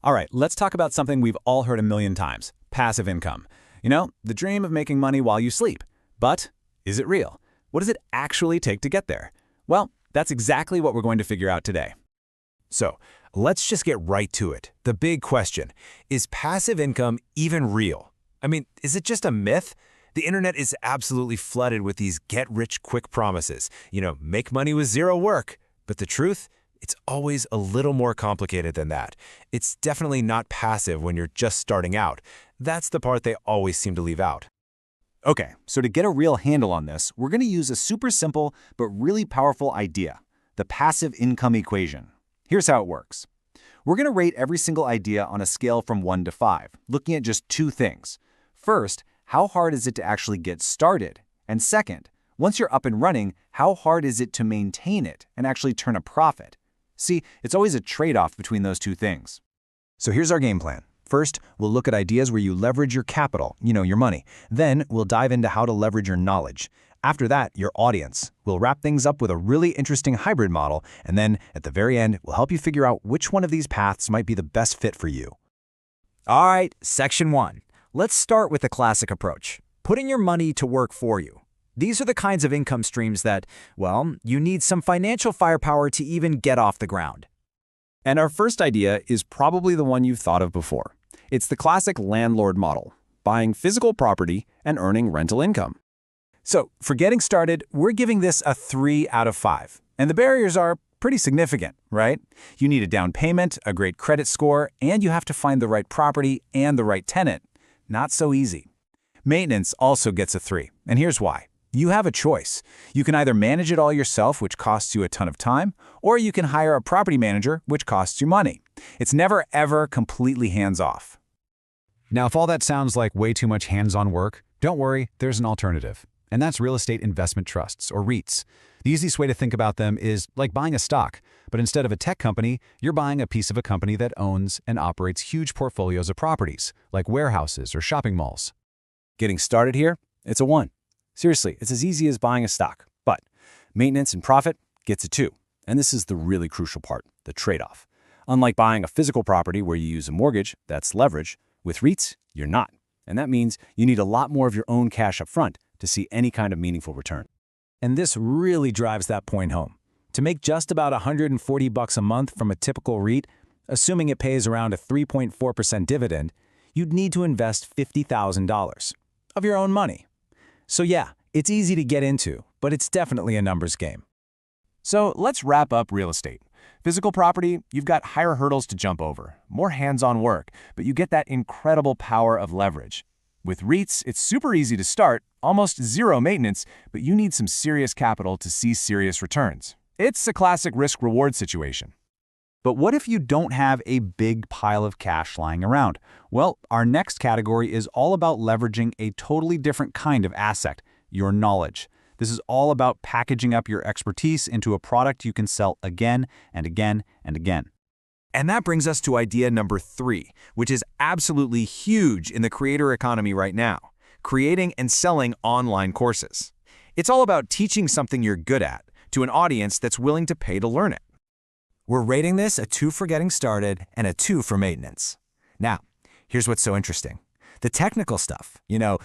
All right, let's talk about something we've all heard a million times, passive income. You know, the dream of making money while you sleep. But is it real? What does it actually take to get there? Well, that's exactly what we're going to figure out today. So, let's just get right to it. The big question, is passive income even real? I mean, is it just a myth? The internet is absolutely flooded with these get-rich-quick promises. Make money with zero work. But the truth? It's always a little more complicated than that. It's definitely not passive when you're just starting out. That's the part they always seem to leave out. Okay, so to get a real handle on this, we're going to use a super simple but really powerful idea, the passive income equation. Here's how it works. We're going to rate every single idea on a scale from 1 to 5, looking at just two things. First, how hard is it to actually get started? And second, once you're up and running, how hard is it to maintain it and actually turn a profit? See, it's always a trade-off between those two things. So here's our game plan. First, we'll look at ideas where you leverage your capital, your money. Then, we'll dive into how to leverage your knowledge. After that, your audience. We'll wrap things up with a really interesting hybrid model, and then, at the very end, we'll help you figure out which one of these paths might be the best fit for you. All right, Section 1. Let's start with the classic approach, putting your money to work for you. These are the kinds of income streams that, well, you need some financial firepower to even get off the ground. And our first idea is probably the one you've thought of before. It's the classic landlord model, buying physical property and earning rental income. So, for getting started, we're giving this a 3 out of 5. And the barriers are pretty significant, right? You need a down payment, a great credit score, and you have to find the right property and the right tenant. Not so easy. Maintenance also gets a 3, and here's why. You have a choice. You can either manage it all yourself, which costs you a ton of time, or you can hire a property manager, which costs you money. It's never, ever completely hands-off. Now, if all that sounds like way too much hands-on work, don't worry, there's an alternative. And that's real estate investment trusts, or REITs. The easiest way to think about them is like buying a stock, but instead of a tech company, you're buying a piece of a company that owns and operates huge portfolios of properties, like warehouses or shopping malls. Getting started here? It's a 1. Seriously, it's as easy as buying a stock. But maintenance and profit gets a 2. And this is the really crucial part, the trade-off. Unlike buying a physical property where you use a mortgage, that's leverage, with REITs, you're not. And that means you need a lot more of your own cash up front to see any kind of meaningful return. And this really drives that point home. To make just about $140 a month from a typical REIT, assuming it pays around a 3.4% dividend, you'd need to invest $50,000 of your own money. So yeah, it's easy to get into, but it's definitely a numbers game. So let's wrap up real estate. Physical property, you've got higher hurdles to jump over, more hands-on work, but you get that incredible power of leverage. With REITs, it's super easy to start, almost zero maintenance, but you need some serious capital to see serious returns. It's a classic risk-reward situation. But what if you don't have a big pile of cash lying around? Well, our next category is all about leveraging a totally different kind of asset, your knowledge. This is all about packaging up your expertise into a product you can sell again and again and again. And that brings us to idea number 3, which is absolutely huge in the creator economy right now, creating and selling online courses. It's all about teaching something you're good at to an audience that's willing to pay to learn it. We're rating this a 2 for getting started and a 2 for maintenance. Now, here's what's so interesting. The technical stuff,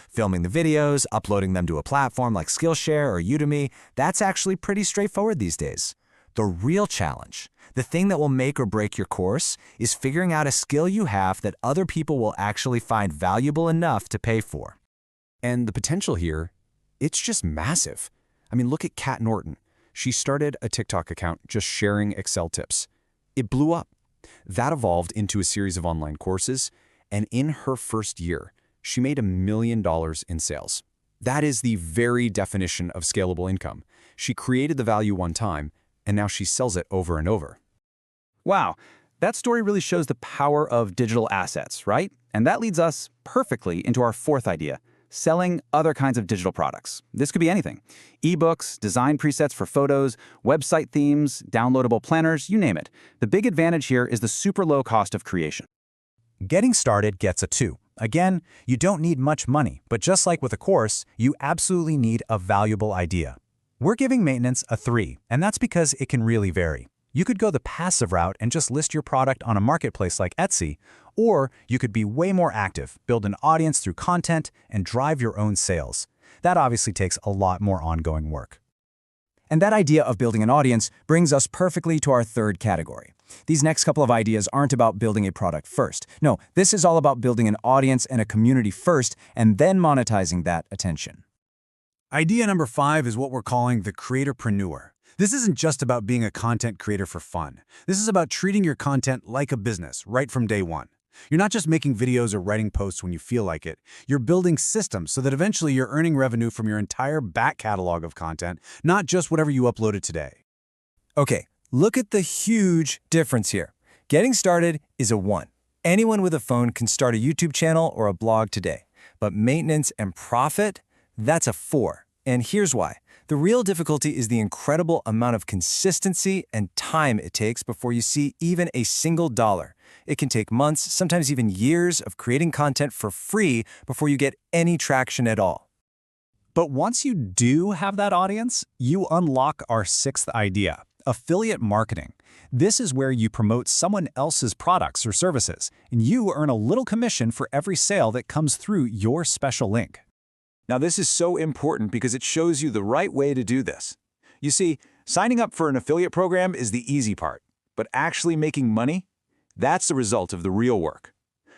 filming the videos, uploading them to a platform like Skillshare or Udemy, that's actually pretty straightforward these days. The real challenge, the thing that will make or break your course, is figuring out a skill you have that other people will actually find valuable enough to pay for. And the potential here, it's just massive. I mean, look at Cat Norton. She started a TikTok account just sharing Excel tips. It blew up. That evolved into a series of online courses, and in her first year, she made $1 million in sales. That is the very definition of scalable income. She created the value one time, and now she sells it over and over. Wow, that story really shows the power of digital assets, right? And that leads us perfectly into our fourth idea, selling other kinds of digital products. This could be anything. Ebooks, design presets for photos, website themes, downloadable planners, you name it. The big advantage here is the super low cost of creation. Getting started gets a 2. Again, you don't need much money, but just like with a course, you absolutely need a valuable idea. We're giving maintenance a 3, and that's because it can really vary. You could go the passive route and just list your product on a marketplace like Etsy, or you could be way more active, build an audience through content, and drive your own sales. That obviously takes a lot more ongoing work. And that idea of building an audience brings us perfectly to our third category. These next couple of ideas aren't about building a product first. No, this is all about building an audience and a community first, and then monetizing that attention. Idea number 5 is what we're calling the Creatorpreneur. This isn't just about being a content creator for fun. This is about treating your content like a business right from day one. You're not just making videos or writing posts when you feel like it. You're building systems so that eventually you're earning revenue from your entire back catalog of content, not just whatever you uploaded today. Okay, look at the huge difference here. Getting started is a 1. Anyone with a phone can start a YouTube channel or a blog today. But maintenance and profit, that's a 4. And here's why. The real difficulty is the incredible amount of consistency and time it takes before you see even a single dollar. It can take months, sometimes even years, of creating content for free before you get any traction at all. But once you do have that audience, you unlock our 6th idea, affiliate marketing. This is where you promote someone else's products or services, and you earn a little commission for every sale that comes through your special link. Now, this is so important because it shows you the right way to do this. You see, signing up for an affiliate program is the easy part, but actually making money, that's the result of the real work.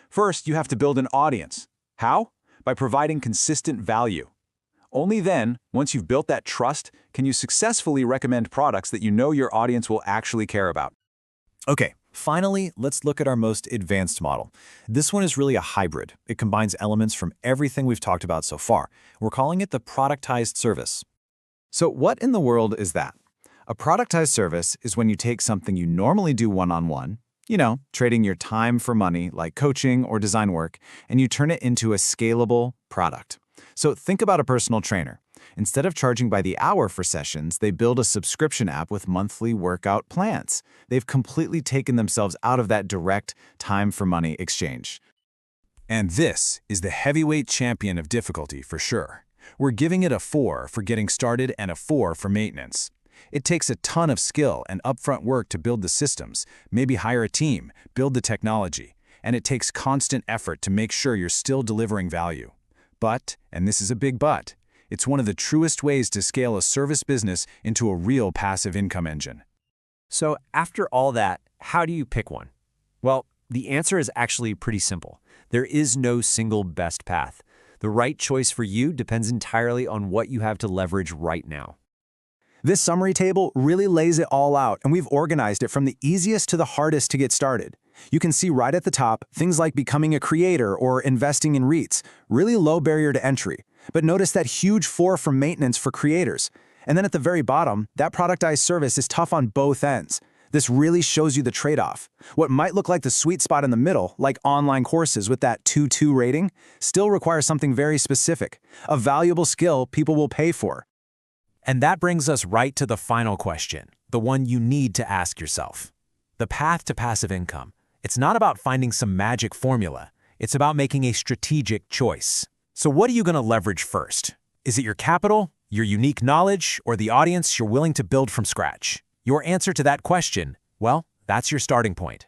First, you have to build an audience. How? By providing consistent value. Only then, once you've built that trust, can you successfully recommend products that you know your audience will actually care about. Okay, finally, let's look at our most advanced model. This one is really a hybrid. It combines elements from everything we've talked about so far. We're calling it the productized service. So what in the world is that? A productized service is when you take something you normally do one-on-one, trading your time for money like coaching or design work, and you turn it into a scalable product. So think about a personal trainer. Instead of charging by the hour for sessions, they build a subscription app with monthly workout plans. They've completely taken themselves out of that direct time for money exchange. And this is the heavyweight champion of difficulty for sure. We're giving it a 4 for getting started and a 4 for maintenance. It takes a ton of skill and upfront work to build the systems, maybe hire a team, build the technology, and it takes constant effort to make sure you're still delivering value. But, and this is a big but, it's one of the truest ways to scale a service business into a real passive income engine. So after all that, how do you pick one? Well, the answer is actually pretty simple. There is no single best path. The right choice for you depends entirely on what you have to leverage right now. This summary table really lays it all out, and we've organized it from the easiest to the hardest to get started. You can see right at the top things like becoming a creator or investing in REITs, really low barrier to entry. But notice that huge 4 for maintenance for creators. And then at the very bottom, that productized service is tough on both ends. This really shows you the trade-off. What might look like the sweet spot in the middle, like online courses with that 2.2 rating, still requires something very specific, a valuable skill people will pay for. And that brings us right to the final question, the one you need to ask yourself. The path to passive income. It's not about finding some magic formula. It's about making a strategic choice. So what are you going to leverage first? Is it your capital, your unique knowledge, or the audience you're willing to build from scratch? Your answer to that question, well, that's your starting point.